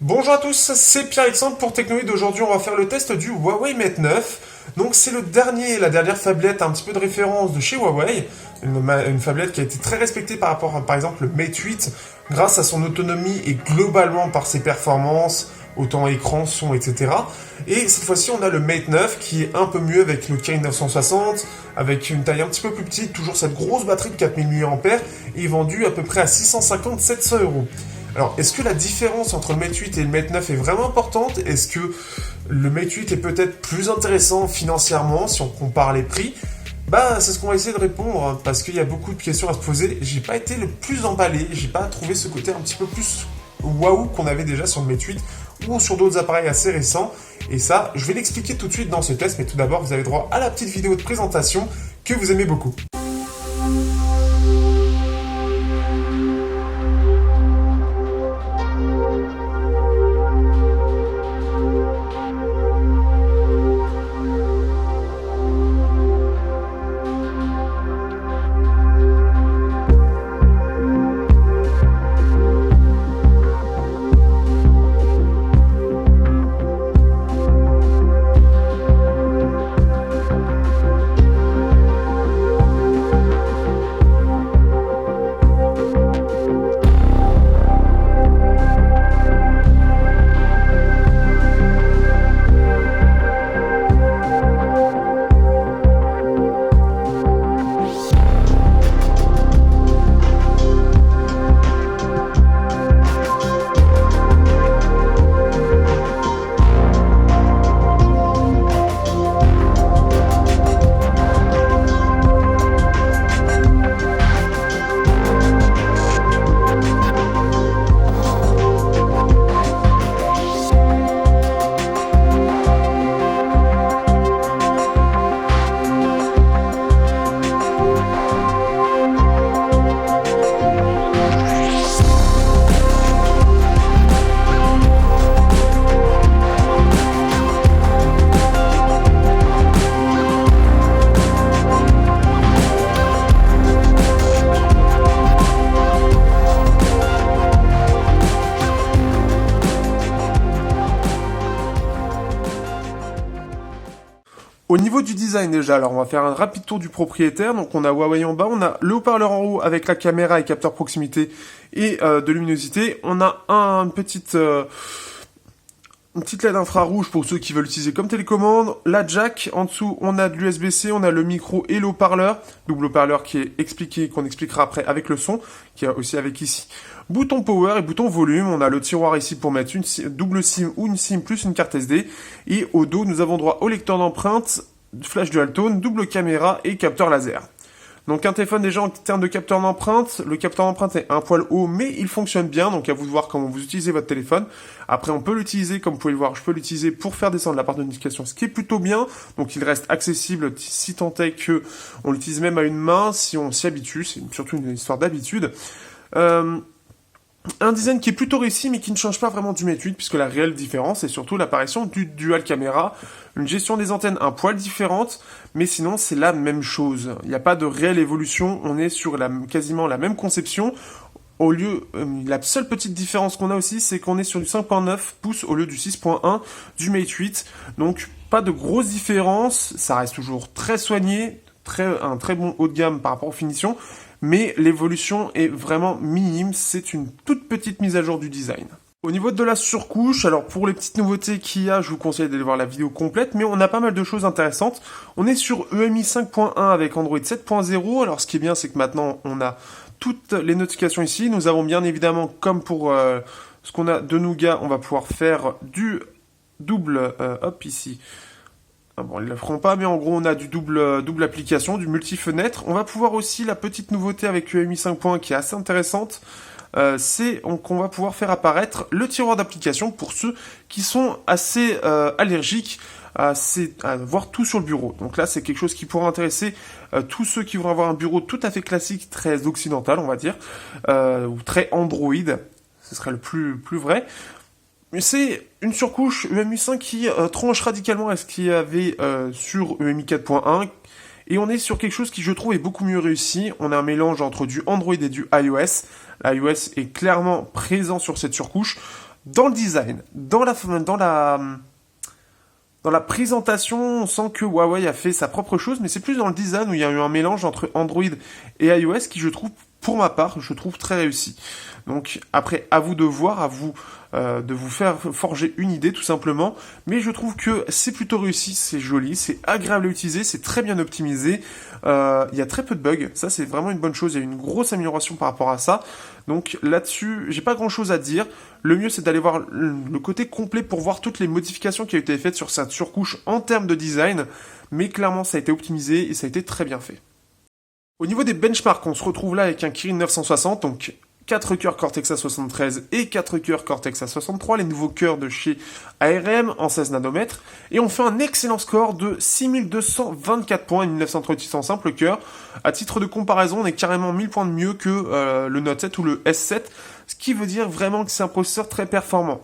Bonjour à tous, c'est Pierre-Alexandre pour Technoïd. Aujourd'hui, on va faire le test du Huawei Mate 9. Donc, c'est la dernière phablette un petit peu de référence de chez Huawei. Une phablette qui a été très respectée par rapport à, par exemple, le Mate 8, grâce à son autonomie et globalement par ses performances, autant écran, son, etc. Et cette fois-ci, on a le Mate 9 qui est un peu mieux avec le K960, avec une taille un petit peu plus petite, toujours cette grosse batterie de 4000 mAh, et vendu à peu près à 650-700 euros. Alors, est-ce que la différence entre le Mate 8 et le Mate 9 est vraiment importante? Est-ce que le Mate 8 est peut-être plus intéressant financièrement si on compare les prix? Bah, c'est ce qu'on va essayer de répondre parce qu'il y a beaucoup de questions à se poser. J'ai pas été le plus emballé, j'ai pas trouvé ce côté un petit peu plus waouh qu'on avait déjà sur le Mate 8 ou sur d'autres appareils assez récents. Et ça, je vais l'expliquer tout de suite dans ce test, mais tout d'abord, vous avez droit à la petite vidéo de présentation que vous aimez beaucoup. Au niveau du design déjà, alors on va faire un rapide tour du propriétaire. Donc on a Huawei en bas, on a le haut-parleur en haut avec la caméra et capteur proximité et de luminosité. On a une petite LED infrarouge pour ceux qui veulent l'utiliser comme télécommande. La jack, en dessous on a de l'USB-C, on a le micro et le haut-parleur. Double haut-parleur qui est expliqué, qu'on expliquera après avec le son, qui est aussi avec ici. Bouton power et bouton volume, on a le tiroir ici pour mettre une double SIM ou une SIM plus une carte SD. Et au dos, nous avons droit au lecteur d'empreintes, flash dual tone, double caméra et capteur laser. Donc un téléphone déjà en termes de capteur d'empreinte, le capteur d'empreinte est un poil haut mais il fonctionne bien, donc à vous de voir comment vous utilisez votre téléphone. Après on peut l'utiliser, comme vous pouvez le voir, je peux l'utiliser pour faire descendre la barre de notification, ce qui est plutôt bien, donc il reste accessible si tant est que on l'utilise même à une main, si on s'y habitue, c'est surtout une histoire d'habitude. Un design qui est plutôt réussi mais qui ne change pas vraiment du Mate 8 puisque la réelle différence est surtout l'apparition du dual caméra, une gestion des antennes un poil différente mais sinon c'est la même chose. Il n'y a pas de réelle évolution, on est sur quasiment la même conception. Au lieu, la seule petite différence qu'on a aussi c'est qu'on est sur du 5.9 pouces au lieu du 6.1 du Mate 8. Donc pas de grosse différence, ça reste toujours très soigné, un très bon haut de gamme par rapport aux finitions. Mais l'évolution est vraiment minime, c'est une toute petite mise à jour du design. Au niveau de la surcouche, alors pour les petites nouveautés qu'il y a, je vous conseille d'aller voir la vidéo complète, mais on a pas mal de choses intéressantes. On est sur EMI 5.1 avec Android 7.0, alors ce qui est bien c'est que maintenant on a toutes les notifications ici. Nous avons bien évidemment, comme pour ce qu'on a de Nougat, on va pouvoir faire du double, hop ici. Ah bon, ils ne le feront pas, mais en gros, on a du double application, du multi-fenêtre. On va pouvoir aussi, la petite nouveauté avec UMI 5.1 qui est assez intéressante, c'est qu'on va pouvoir faire apparaître le tiroir d'application pour ceux qui sont assez allergiques à voir tout sur le bureau. Donc là, c'est quelque chose qui pourra intéresser tous ceux qui vont avoir un bureau tout à fait classique, très occidental, on va dire, ou très Android. Ce serait le plus vrai. C'est une surcouche EMU 5 qui tranche radicalement à ce qu'il y avait sur EMI 4.1. Et on est sur quelque chose qui, je trouve, est beaucoup mieux réussi. On a un mélange entre du Android et du iOS. L'iOS est clairement présent sur cette surcouche. Dans le design, dans la présentation, on sent que Huawei a fait sa propre chose, mais c'est plus dans le design où il y a eu un mélange entre Android et iOS qui, je trouve, pour ma part, je trouve très réussi. Donc après, à vous de voir, à vous de vous faire forger une idée tout simplement. Mais je trouve que c'est plutôt réussi, c'est joli, c'est agréable à utiliser, c'est très bien optimisé. Il y a très peu de bugs, ça c'est vraiment une bonne chose. Il y a une grosse amélioration par rapport à ça. Donc là-dessus, j'ai pas grand-chose à dire. Le mieux c'est d'aller voir le côté complet pour voir toutes les modifications qui ont été faites sur cette surcouche en termes de design. Mais clairement, ça a été optimisé et ça a été très bien fait. Au niveau des benchmarks, on se retrouve là avec un Kirin 960, donc 4 cœurs Cortex A73 et 4 cœurs Cortex A63, les nouveaux cœurs de chez ARM en 16 nanomètres, et on fait un excellent score de 6224 points et 1938 en simple cœur. À titre de comparaison, on est carrément 1000 points de mieux que le Note 7 ou le S7, ce qui veut dire vraiment que c'est un processeur très performant.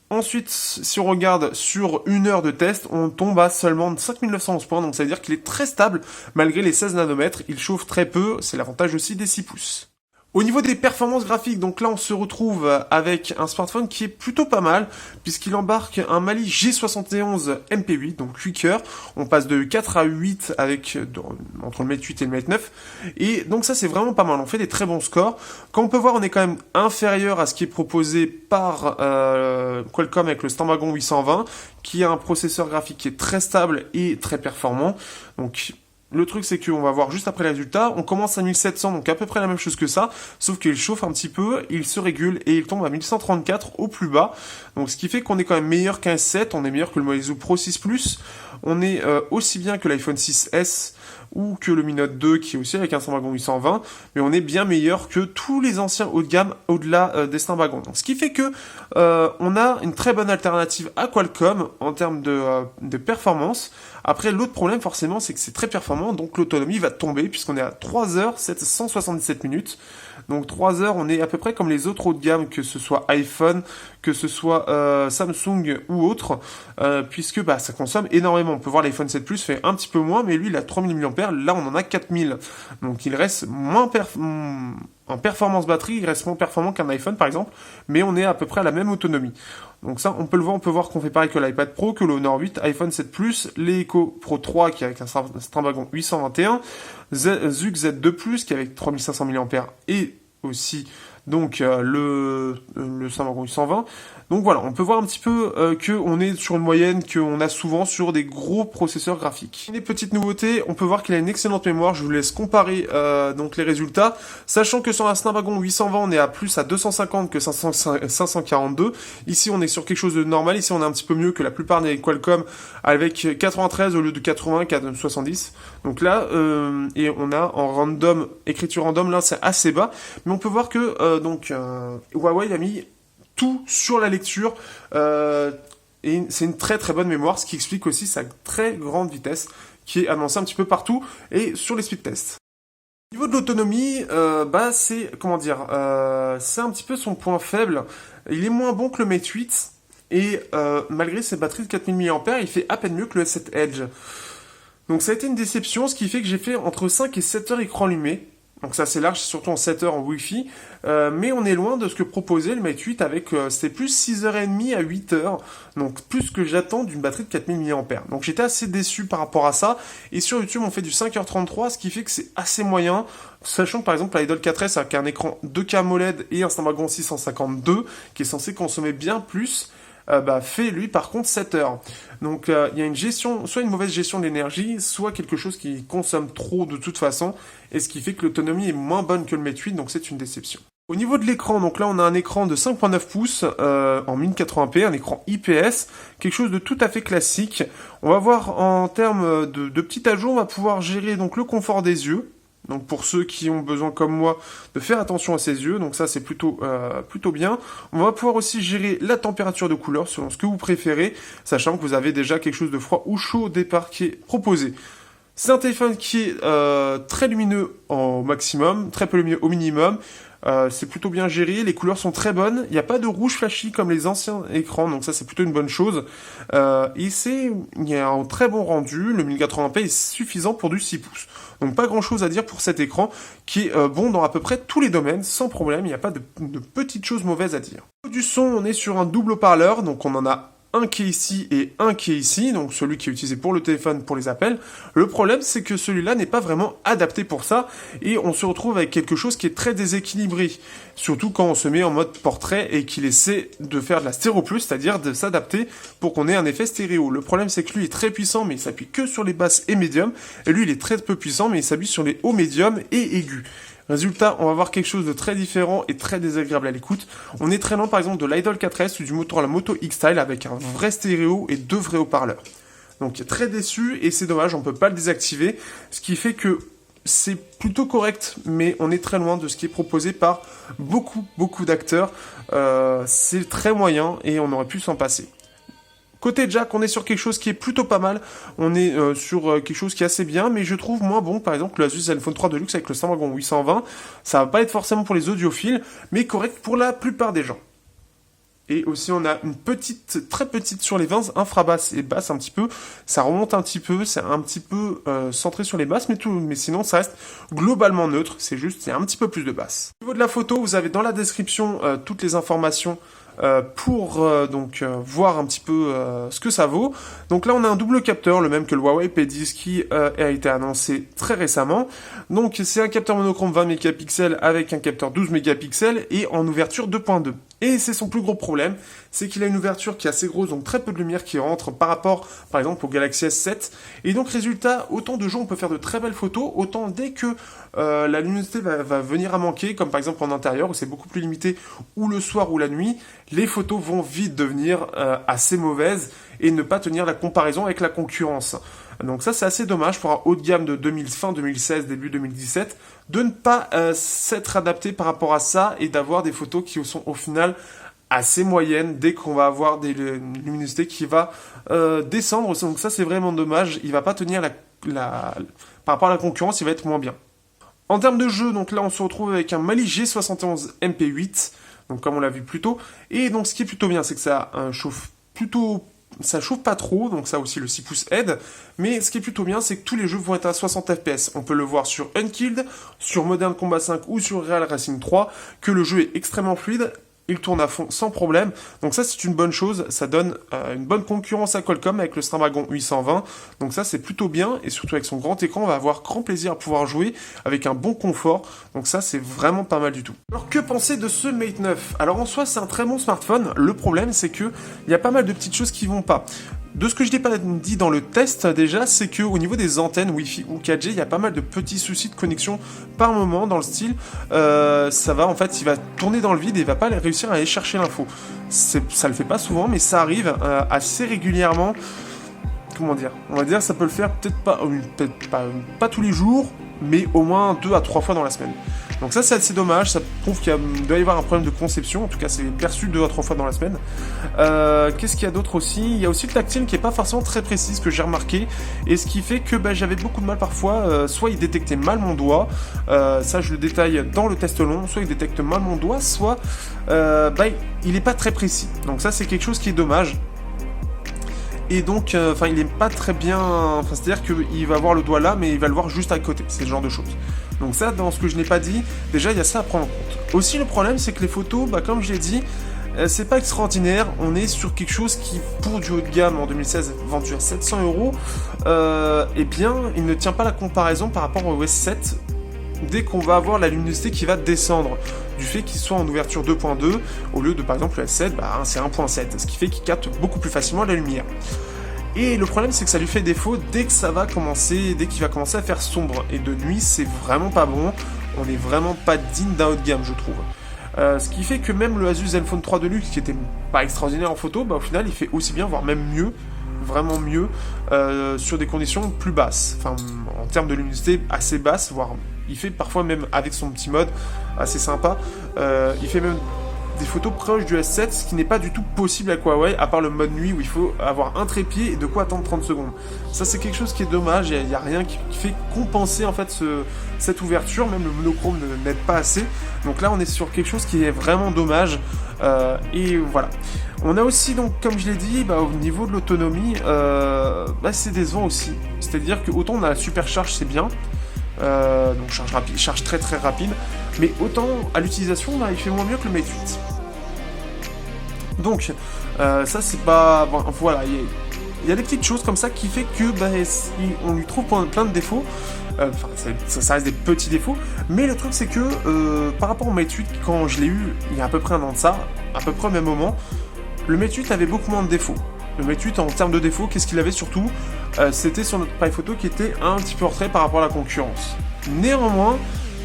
Ensuite, si on regarde sur une heure de test, on tombe à seulement 5911 points, donc ça veut dire qu'il est très stable malgré les 16 nanomètres, il chauffe très peu, c'est l'avantage aussi des 6 pouces. Au niveau des performances graphiques, donc là on se retrouve avec un smartphone qui est plutôt pas mal, puisqu'il embarque un Mali G71 MP8, donc 8 cœurs, on passe de 4 à 8 entre le Mate 8 et le Mate 9, et donc ça c'est vraiment pas mal, on fait des très bons scores. Quand on peut voir, on est quand même inférieur à ce qui est proposé par Qualcomm avec le Snapdragon 820, qui a un processeur graphique qui est très stable et très performant, donc... Le truc, c'est qu'on va voir juste après les résultats. On commence à 1700, donc à peu près la même chose que ça, sauf qu'il chauffe un petit peu, il se régule et il tombe à 1134 au plus bas. Donc ce qui fait qu'on est quand même meilleur qu'un S7, on est meilleur que le Meizu Pro 6 Plus, on est aussi bien que l'iPhone 6S ou que le Mi Note 2 qui est aussi avec un Snapdragon 820, mais on est bien meilleur que tous les anciens haut de gamme au-delà des Snapdragon. Donc, ce qui fait que on a une très bonne alternative à Qualcomm en termes de performance. Après, l'autre problème forcément, c'est que c'est très performant, donc l'autonomie va tomber puisqu'on est à 3 heures 777 minutes. Donc 3 heures, on est à peu près comme les autres haut de gamme, que ce soit iPhone, que ce soit Samsung ou autre, puisque ça consomme énormément. On peut voir l'iPhone 7 Plus fait un petit peu moins, mais lui il a 3000 mAh, là on en a 4000. Donc il reste moins en performance batterie, il reste moins performant qu'un iPhone par exemple, mais on est à peu près à la même autonomie. Donc ça, on peut le voir, on peut voir qu'on fait pareil que l'iPad Pro, que le Honor 8, iPhone 7 Plus, les Echo Pro 3 qui est avec un Snapdragon 821, Zug Z2 Plus qui est avec 3500 mAh et aussi donc le Snapdragon 820. Donc voilà, on peut voir un petit peu qu'on est sur une moyenne qu'on a souvent sur des gros processeurs graphiques. Des petites nouveautés, on peut voir qu'il a une excellente mémoire, je vous laisse comparer donc les résultats, sachant que sur un Snapdragon 820 on est à plus à 250 que 542, ici on est sur quelque chose de normal, ici on est un petit peu mieux que la plupart des Qualcomm avec 93 au lieu de 80, 70, donc là, et on a en random, écriture random, là c'est assez bas, mais on peut voir que Huawei a mis tout sur la lecture et c'est une très très bonne mémoire, ce qui explique aussi sa très grande vitesse qui est annoncée un petit peu partout et sur les speed tests. Au niveau de l'autonomie, c'est c'est un petit peu son point faible. Il est moins bon que le Mate 8 et malgré ses batteries de 4000 mAh, il fait à peine mieux que le S7 Edge. Donc ça a été une déception, ce qui fait que j'ai fait entre 5 et 7 heures écran allumé. Donc c'est assez large, surtout en 7 heures en Wi-Fi. Mais on est loin de ce que proposait le Mate 8 avec, c'était plus 6h30 à 8 heures. Donc plus que j'attends d'une batterie de 4000 mAh. Donc j'étais assez déçu par rapport à ça. Et sur YouTube, on fait du 5h33, ce qui fait que c'est assez moyen. Sachant que par exemple, la Idol 4S avec un écran 2K AMOLED et un Snapdragon 652, qui est censé consommer bien plus, fait lui par contre 7 heures. Donc il y a une gestion, soit une mauvaise gestion de l'énergie, soit quelque chose qui consomme trop de toute façon, et ce qui fait que l'autonomie est moins bonne que le Mate 8, donc c'est une déception. Au niveau de l'écran, donc là on a un écran de 5.9 pouces en 1080p, un écran IPS, quelque chose de tout à fait classique. On va voir en termes de petits ajouts, on va pouvoir gérer donc le confort des yeux. Donc pour ceux qui ont besoin comme moi de faire attention à ses yeux, donc ça c'est plutôt bien. On va pouvoir aussi gérer la température de couleur selon ce que vous préférez, sachant que vous avez déjà quelque chose de froid ou chaud au départ qui est proposé. C'est un téléphone qui est très lumineux au maximum, très peu lumineux au minimum. C'est plutôt bien géré, les couleurs sont très bonnes, il n'y a pas de rouge flashy comme les anciens écrans, donc ça c'est plutôt une bonne chose. Il y a un très bon rendu, le 1080p est suffisant pour du 6 pouces. Donc pas grand chose à dire pour cet écran qui est bon dans à peu près tous les domaines, sans problème, il n'y a pas de petites choses mauvaises à dire. Du son, on est sur un double haut-parleur, donc on en a un qui est ici et un qui est ici, donc celui qui est utilisé pour le téléphone, pour les appels. Le problème, c'est que celui-là n'est pas vraiment adapté pour ça, et on se retrouve avec quelque chose qui est très déséquilibré, surtout quand on se met en mode portrait et qu'il essaie de faire de la stéréo plus, c'est-à-dire de s'adapter pour qu'on ait un effet stéréo. Le problème, c'est que lui est très puissant, mais il s'appuie que sur les basses et médiums, et lui, il est très peu puissant, mais il s'appuie sur les hauts, médiums et aigus. Résultat, on va voir quelque chose de très différent et très désagréable à l'écoute. On est très loin par exemple de l'Idol 4S ou du Motorola Moto X-Style avec un vrai stéréo et 2 vrais haut-parleurs. Donc très déçu et c'est dommage, on peut pas le désactiver, ce qui fait que c'est plutôt correct, mais on est très loin de ce qui est proposé par beaucoup d'acteurs. C'est très moyen et on aurait pu s'en passer. Côté jack, on est sur quelque chose qui est plutôt pas mal. On est sur quelque chose qui est assez bien, mais je trouve moins bon. Par exemple, le Asus Zenfone 3 Deluxe avec le Snapdragon 820, ça va pas être forcément pour les audiophiles, mais correct pour la plupart des gens. Et aussi, on a une petite, très petite sur les 20 infrabasses et basses un petit peu. Ça remonte un petit peu, c'est un petit peu centré sur les basses, mais sinon, ça reste globalement neutre. C'est juste, il y a un petit peu plus de basses. Au niveau de la photo, vous avez dans la description toutes les informations pour voir un petit peu ce que ça vaut. Donc là on a un double capteur, le même que le Huawei P10 qui a été annoncé très récemment. Donc c'est un capteur monochrome 20 mégapixels avec un capteur 12 mégapixels et en ouverture 2.2. Et c'est son plus gros problème, c'est qu'il a une ouverture qui est assez grosse, donc très peu de lumière qui rentre par rapport, par exemple, au Galaxy S7. Et donc, résultat, autant de jours on peut faire de très belles photos, autant dès que la luminosité va venir à manquer, comme par exemple en intérieur, où c'est beaucoup plus limité, ou le soir ou la nuit, les photos vont vite devenir assez mauvaises et ne pas tenir la comparaison avec la concurrence. Donc ça, c'est assez dommage pour un haut de gamme de fin 2016, début 2017, de ne pas s'être adapté par rapport à ça et d'avoir des photos qui sont au final assez moyennes dès qu'on va avoir une luminosité qui va descendre. Donc ça, c'est vraiment dommage. Il va pas tenir par rapport à la concurrence, il va être moins bien. En termes de jeu, donc là, on se retrouve avec un Mali G71 MP8, donc comme on l'a vu plus tôt. Et donc, ce qui est plutôt bien, c'est que ça chauffe pas trop, donc ça aussi le 6 pouces aide, mais ce qui est plutôt bien, c'est que tous les jeux vont être à 60 fps. On peut le voir sur Unkilled, sur Modern Combat 5 ou sur Real Racing 3, que le jeu est extrêmement fluide, il tourne à fond sans problème, donc ça c'est une bonne chose, ça donne une bonne concurrence à Qualcomm avec le Snapdragon 820, donc ça c'est plutôt bien, et surtout avec son grand écran, on va avoir grand plaisir à pouvoir jouer avec un bon confort, donc ça c'est vraiment pas mal du tout. Alors que penser de ce Mate 9 ? Alors en soi c'est un très bon smartphone, le problème c'est que il y a pas mal de petites choses qui vont pas. De ce que je n'ai pas dit dans le test déjà, c'est que au niveau des antennes Wi-Fi ou 4G, il y a pas mal de petits soucis de connexion par moment dans le style. Ça va en fait, il va tourner dans le vide et il va pas réussir à aller chercher l'info. Ça le fait pas souvent, mais ça arrive assez régulièrement. Comment dire ? On va dire ça peut le faire peut-être pas tous les jours, mais au moins 2 à 3 fois dans la semaine. Donc ça c'est assez dommage, ça prouve qu'il doit y avoir un problème de conception, en tout cas c'est perçu 2 à 3 fois dans la semaine. Qu'est-ce qu'il y a d'autre aussi ? Il y a aussi le tactile qui est pas forcément très précis, ce que j'ai remarqué, et ce qui fait que j'avais beaucoup de mal parfois, soit il détectait mal mon doigt, ça je le détaille dans le test long, soit il détecte mal mon doigt, soit il est pas très précis. Donc ça c'est quelque chose qui est dommage. Et donc, il est pas très bien... c'est-à-dire qu'il va avoir le doigt là, mais il va le voir juste à côté. C'est ce genre de choses. Donc ça, dans ce que je n'ai pas dit, déjà, il y a ça à prendre en compte. Aussi, le problème, c'est que les photos, comme je l'ai dit, c'est pas extraordinaire. On est sur quelque chose qui, pour du haut de gamme, en 2016, vendu à 700 €, eh bien, il ne tient pas la comparaison par rapport au S7, dès qu'on va avoir la luminosité qui va descendre, du fait qu'il soit en ouverture 2.2, au lieu de par exemple le S7, c'est 1.7, ce qui fait qu'il capte beaucoup plus facilement la lumière. Et le problème c'est que ça lui fait défaut dès qu'il va commencer à faire sombre, et de nuit c'est vraiment pas bon, on n'est vraiment pas digne d'un haut de gamme je trouve. Ce qui fait que même le Asus Zenfone 3 Deluxe, qui était pas extraordinaire en photo, au final il fait aussi bien, voire même mieux, vraiment mieux, sur des conditions plus basses, en termes de luminosité assez basse, voire il fait parfois même avec son petit mode assez sympa, il fait même des photos proches du S7, ce qui n'est pas du tout possible avec Huawei, à part le mode nuit où il faut avoir un trépied et de quoi attendre 30 secondes. Ça, c'est quelque chose qui est dommage, il n'y a rien qui fait compenser en fait cette ouverture, même le monochrome n'aide pas assez. Donc là, on est sur quelque chose qui est vraiment dommage, et voilà. On a aussi, donc, comme je l'ai dit, au niveau de l'autonomie, c'est décevant aussi. C'est-à-dire que autant on a la supercharge, c'est bien, donc charge très très rapide, mais autant à l'utilisation, il fait moins mieux que le Mate 8. Donc, ça c'est pas... Bon, voilà, il y a des petites choses comme ça qui fait que on lui trouve plein de défauts. Ça reste des petits défauts, mais le truc c'est que par rapport au Mate 8, quand je l'ai eu il y a à peu près un an de ça, à peu près au même moment, le Mate 8 avait beaucoup moins de défauts. Le Mate 8 en termes de défauts, qu'est-ce qu'il avait surtout c'était sur notre appareil photo qui était un petit peu en retrait par rapport à la concurrence. Néanmoins,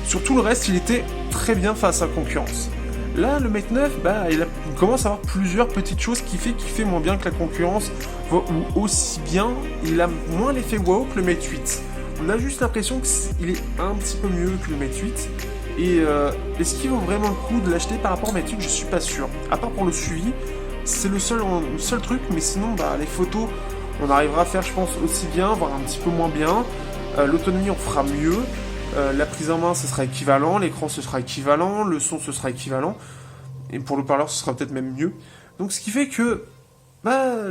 sur tout le reste, il était très bien face à la concurrence. Là, le Mate 9, il commence à avoir plusieurs petites choses qui fait moins bien que la concurrence, ou aussi bien, il a moins l'effet wow que le Mate 8. On a juste l'impression qu'il est un petit peu mieux que le Mate 8. Et est-ce qu'il vaut vraiment le coup de l'acheter par rapport au Mate 8? Je suis pas sûr. À part pour le suivi, c'est le seul truc, mais sinon, les photos, on arrivera à faire, je pense, aussi bien, voire un petit peu moins bien. L'autonomie, on fera mieux. La prise en main, ce sera équivalent. L'écran, ce sera équivalent. Le son, ce sera équivalent. Et pour le parleur, ce sera peut-être même mieux. Donc, ce qui fait que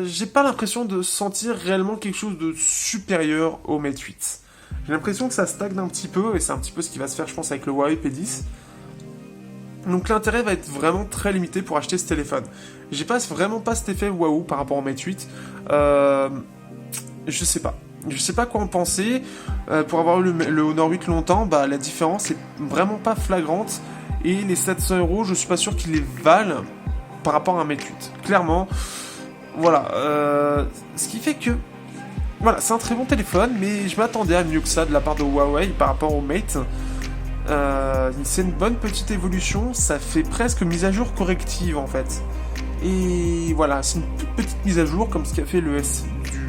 j'ai pas l'impression de sentir réellement quelque chose de supérieur au Mate 8. J'ai l'impression que ça stagne un petit peu, et c'est un petit peu ce qui va se faire, je pense, avec le Huawei P10. Donc l'intérêt va être vraiment très limité pour acheter ce téléphone. J'ai vraiment pas cet effet waouh par rapport au Mate 8. Je sais pas. Je sais pas quoi en penser. Pour avoir eu le Honor 8 longtemps, la différence est vraiment pas flagrante. Et les 700 €, je suis pas sûr qu'ils les valent par rapport à un Mate 8. Clairement, voilà. Ce qui fait que, voilà, c'est un très bon téléphone, mais je m'attendais à mieux que ça de la part de Huawei par rapport au Mate. C'est une bonne petite évolution, ça fait presque mise à jour corrective en fait. Et voilà, c'est une toute petite mise à jour comme ce qu'a fait du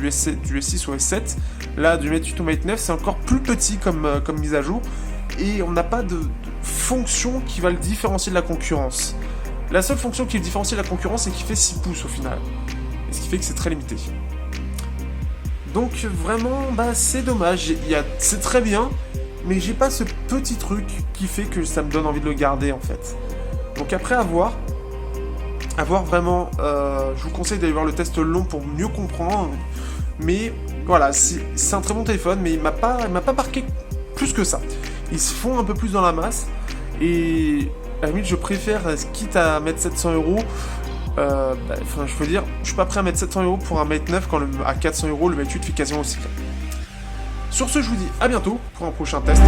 S6 au S7. Là, du Mate 8 au Mate 9, c'est encore plus petit comme mise à jour. Et on n'a pas de fonction qui va le différencier de la concurrence. La seule fonction qui le différencie de la concurrence, c'est qu'il fait 6 pouces au final. Et ce qui fait que c'est très limité. Donc vraiment, c'est dommage. C'est très bien, mais j'ai pas ce petit truc qui fait que ça me donne envie de le garder en fait. Donc après à voir vraiment, je vous conseille d'aller voir le test long pour mieux comprendre. Mais voilà, c'est un très bon téléphone, mais il m'a pas marqué plus que ça. Ils se font un peu plus dans la masse, et à la limite je préfère, quitte à mettre 700 €, je veux dire, je suis pas prêt à mettre 700 € pour un Mate 9 quand à 400 € le Mate 8 fait quasiment aussi bien. Sur ce, je vous dis à bientôt pour un prochain test.